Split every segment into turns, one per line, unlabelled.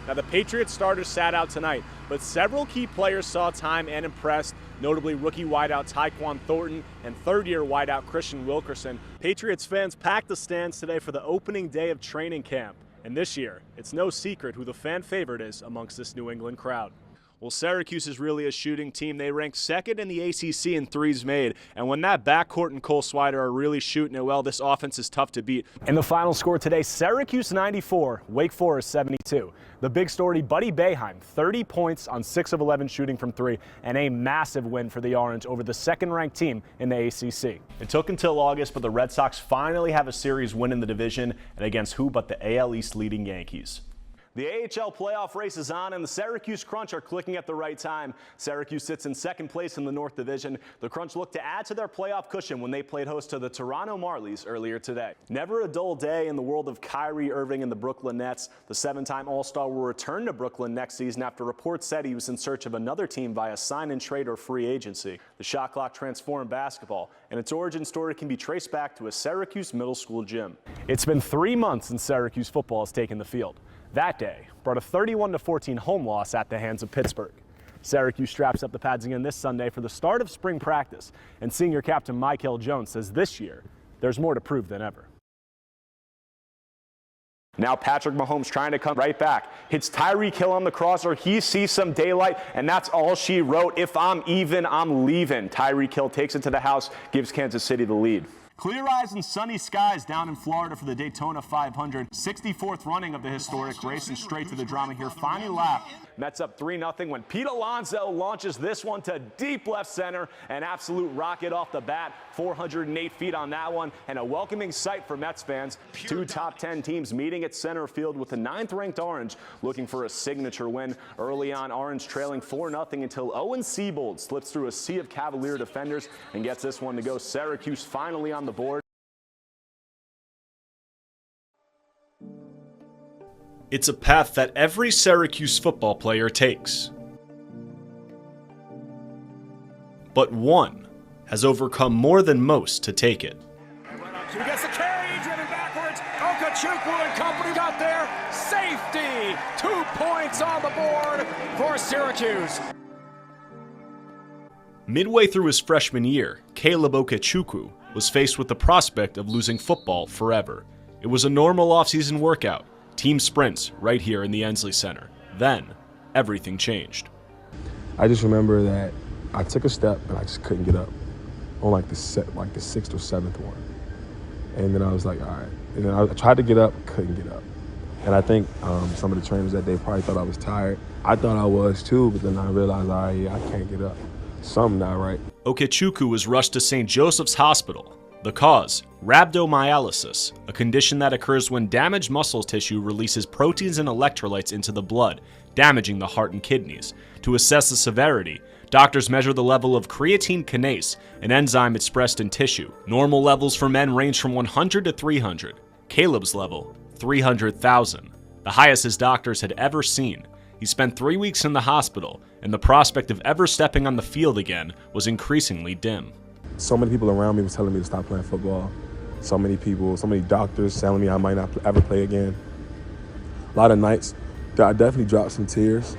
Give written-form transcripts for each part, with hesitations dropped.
Now, the Patriots starters sat out tonight, but several key players saw time and impressed, notably rookie wideout Tyquan Thornton and third-year wideout Christian Wilkerson. Patriots fans packed the stands today for the opening day of training camp. And this year, it's no secret who the fan favorite is amongst this New England crowd. Well, Syracuse is really a shooting team. They rank second in the ACC in threes made. And when that backcourt and Cole Swider are really shooting it well, this offense is tough to beat. And the final score today, Syracuse 94, Wake Forest 72. The big story, Buddy Boeheim, 30 points on 6 of 11 shooting from three, and a massive win for the Orange over the second-ranked team in the ACC. It took until August, but the Red Sox finally have a series win in the division, and against who but the AL East leading Yankees. The AHL playoff race is on, and the Syracuse Crunch are clicking at the right time. Syracuse sits in second place in the North Division. The Crunch look to add to their playoff cushion when they played host to the Toronto Marlies earlier today. Never a dull day in the world of Kyrie Irving and the Brooklyn Nets. The 7-time All-Star will return to Brooklyn next season after reports said he was in search of another team via sign-and-trade or free agency. The shot clock transformed basketball, and its origin story can be traced back to a Syracuse middle school gym. It's been 3 months since Syracuse football has taken the field. That day brought a 31-14 home loss at the hands of Pittsburgh. Syracuse straps up the pads again this Sunday for the start of spring practice, and senior captain Michael Jones says this year there's more to prove than ever. Now Patrick Mahomes trying to come right back. Hits Tyreek Hill on the crosser. He sees some daylight, and that's all she wrote. If I'm even, I'm leaving. Tyreek Hill takes it to the house, gives Kansas City the lead. Clear eyes and sunny skies down in Florida for the Daytona 500. 64th running of the historic race, and straight to the drama here. Final lap. Mets up 3-0 when Pete Alonso launches this one to deep left center. An absolute rocket off the bat. 408 feet on that one, and a welcoming sight for Mets fans. Two top 10 teams meeting at center field with the 9th-ranked Orange looking for a signature win. Early on, Orange trailing 4-0 until Owen Seabold slips through a sea of Cavalier defenders and gets this one to go. Syracuse finally on the board.
It's a path that every Syracuse football player takes. But one has overcome more than most to take it.
He gets the carry, driven backwards. Okechukwu and company got there. Safety. 2 points on the board for Syracuse.
Midway through his freshman year, Caleb Okechukwu was faced with the prospect of losing football forever. It was a normal offseason workout, team sprints right here in the Ensley Center. Then, everything changed.
I just remember that I took a step and I just couldn't get up on like the 6th or 7th one. And then I was like, all right. And then I tried to get up, couldn't get up. And I think some of the trainers that day probably thought I was tired. I thought I was too, but then I realized, all right, yeah, I can't get up. Something not right.
Okechukwu was rushed to St. Joseph's Hospital. The cause, rhabdomyolysis, a condition that occurs when damaged muscle tissue releases proteins and electrolytes into the blood, damaging the heart and kidneys. To assess the severity, doctors measure the level of creatine kinase, an enzyme expressed in tissue. Normal levels for men range from 100 to 300. Caleb's level, 300,000, the highest his doctors had ever seen. He spent 3 weeks in the hospital, and the prospect of ever stepping on the field again was increasingly dim.
So many people around me was telling me to stop playing football. So many people, so many doctors telling me I might not ever play again. A lot of nights, I definitely dropped some tears.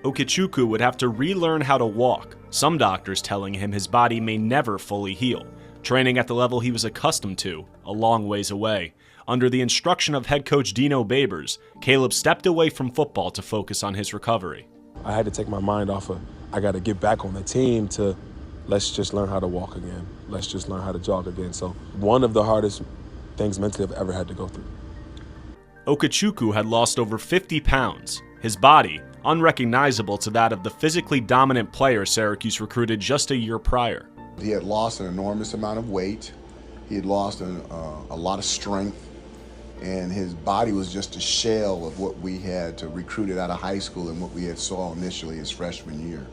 Okechukwu would have to relearn how to walk, some doctors telling him his body may never fully heal. Training at the level he was accustomed to, a long ways away. Under the instruction of head coach Dino Babers, Caleb stepped away from football to focus on his recovery.
I had to take my mind off of, I got to get back on the team to, let's just learn how to walk again. Let's just learn how to jog again. So one of the hardest things mentally I've ever had to go through.
Okechukwu had lost over 50 pounds. His body, unrecognizable to that of the physically dominant player Syracuse recruited just a year prior.
He had lost an enormous amount of weight. He had lost a lot of strength. And his body was just a shell of what we had to recruit it out of high school and what we had saw initially his freshman year.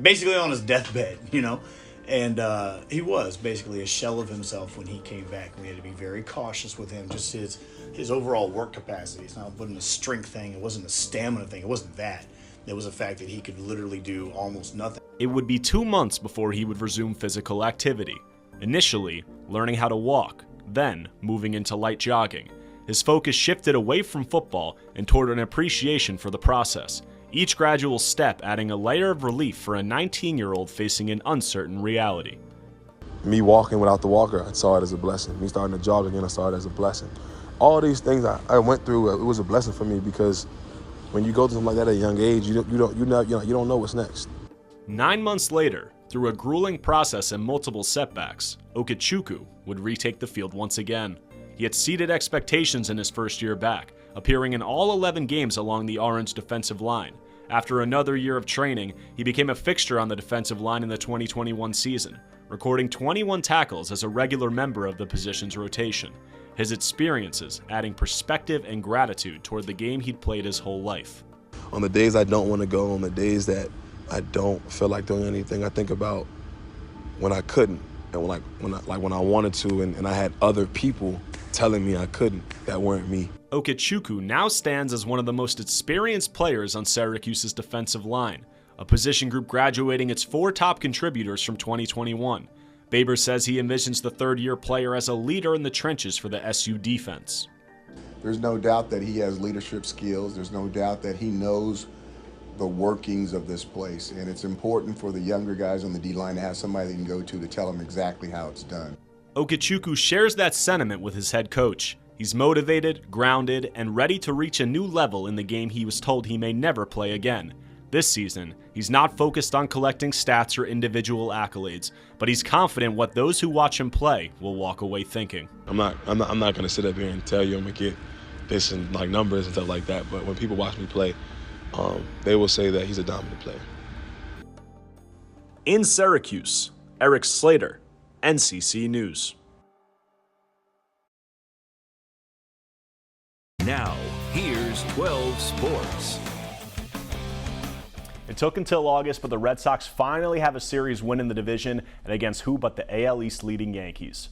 Basically on his deathbed, you know, and he was basically a shell of himself when he came back. We had to be very cautious with him, just his overall work capacity. It's not a strength thing, it wasn't a stamina thing, it wasn't that. It was the fact that he could literally do almost nothing.
It would be 2 months before he would resume physical activity. Initially, learning how to walk, then moving into light jogging. his focus shifted away from football and toward an appreciation for the process, each gradual step adding a layer of relief for a 19-year-old facing an uncertain reality.
Me walking without the walker, I saw it as a blessing. Me starting to jog again, I saw it as a blessing. All these things I went through, it was a blessing for me because when you go through something like that at a young age, you don't know what's next.
9 months later, through a grueling process and multiple setbacks, Okechukwu would retake the field once again. He had exceeded expectations in his first year back, appearing in all 11 games along the Orange defensive line. After another year of training, he became a fixture on the defensive line in the 2021 season, recording 21 tackles as a regular member of the position's rotation. His experiences adding perspective and gratitude toward the game he'd played his whole life.
On the days I don't want to go, on the days that I don't feel like doing anything, I think about when I couldn't, and when I wanted to, and I had other people telling me I couldn't, that weren't me.
Okechukwu now stands as one of the most experienced players on Syracuse's defensive line, a position group graduating its 4 top contributors from 2021. Baber says he envisions the third-year player as a leader in the trenches for the SU defense.
There's no doubt that he has leadership skills. There's no doubt that he knows the workings of this place, and it's important for the younger guys on the D-line to have somebody they can go to tell them exactly how it's done.
Okechukwu shares that sentiment with his head coach. He's motivated, grounded, and ready to reach a new level in the game he was told he may never play again. This season, he's not focused on collecting stats or individual accolades, but he's confident what those who watch him play will walk away thinking.
I'm not going to sit up here and tell you I'm going to get this and like numbers and stuff like that, but when people watch me play, they will say that he's a dominant player.
In Syracuse, Erik Slater, NCC News.
Now, here's 12 Sports.
It took until August, but the Red Sox finally have a series win in the division, and against who but the AL East leading Yankees.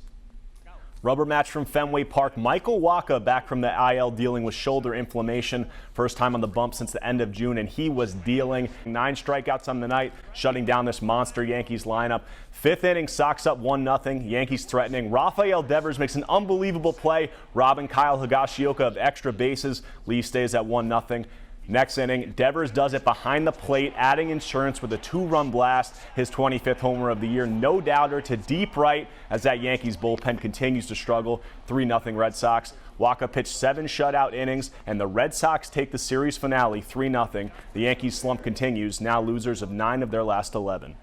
Rubber match from Fenway Park. Michael Wacha back from the IL dealing with shoulder inflammation. First time on the bump since the end of June, and he was dealing. 9 strikeouts on the night, shutting down this monster Yankees lineup. 5th inning, Sox up 1-0. Yankees threatening. Rafael Devers makes an unbelievable play, robbing Kyle Higashioka of extra bases. Lee stays at 1-0. Next inning, Devers does it behind the plate, adding insurance with a 2-run blast, his 25th homer of the year. No doubter to deep right as that Yankees bullpen continues to struggle. 3-0 Red Sox. Wacha pitched 7 shutout innings, and the Red Sox take the series finale 3-0. The Yankees slump continues, now losers of 9 of their last 11.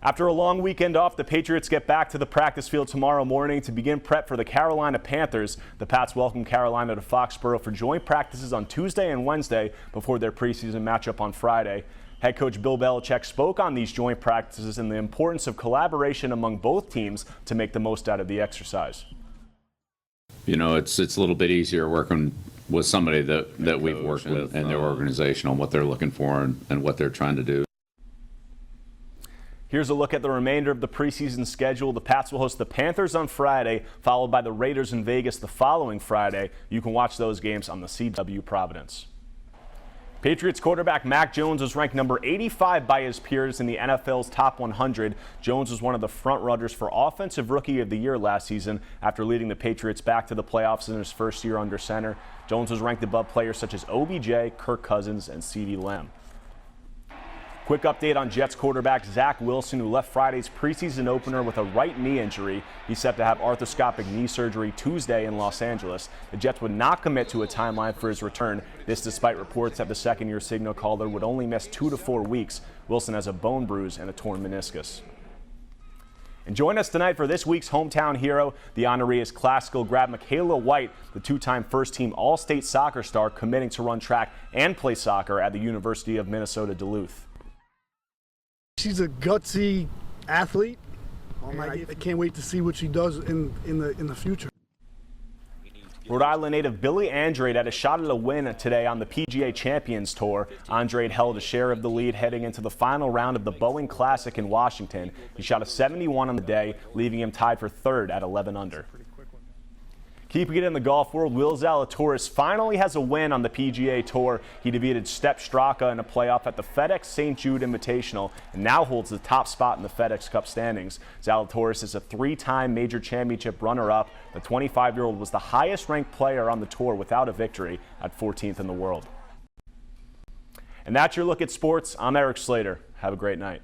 After a long weekend off, the Patriots get back to the practice field tomorrow morning to begin prep for the Carolina Panthers. The Pats welcome Carolina to Foxborough for joint practices on Tuesday and Wednesday before their preseason matchup on Friday. Head coach Bill Belichick spoke on these joint practices and the importance of collaboration among both teams to make the most out of the exercise.
You know, it's a little bit easier working with somebody that we've worked with and their organization on what they're looking for and what they're trying to do.
Here's a look at the remainder of the preseason schedule. The Pats will host the Panthers on Friday, followed by the Raiders in Vegas the following Friday. You can watch those games on the CW Providence. Patriots quarterback Mac Jones was ranked number 85 by his peers in the NFL's top 100. Jones was one of the front runners for Offensive Rookie of the Year last season after leading the Patriots back to the playoffs in his first year under center. Jones was ranked above players such as OBJ, Kirk Cousins, and CeeDee Lamb. Quick update on Jets quarterback Zach Wilson, who left Friday's preseason opener with a right knee injury. He's set to have arthroscopic knee surgery Tuesday in Los Angeles. The Jets would not commit to a timeline for his return. This despite reports that the second-year signal caller would only miss 2 to 4 weeks. Wilson has a bone bruise and a torn meniscus. And join us tonight for this week's hometown hero. The honoree is classical grad Michaela White, the 2-time first-team All-State soccer star committing to run track and play soccer at the University of Minnesota Duluth.
She's a gutsy athlete. I can't wait to see what she does in the future.
Rhode Island native Billy Andrade had a shot at a win today on the PGA Champions Tour. Andrade held a share of the lead heading into the final round of the Boeing Classic in Washington. He shot a 71 on the day, leaving him tied for third at 11 under. Keeping it in the golf world, Will Zalatoris finally has a win on the PGA Tour. He defeated Step Straka in a playoff at the FedEx St. Jude Invitational and now holds the top spot in the FedEx Cup standings. Zalatoris is a 3-time major championship runner-up. The 25-year-old was the highest-ranked player on the tour without a victory at 14th in the world. And that's your look at sports. I'm Erik Slater. Have a great night.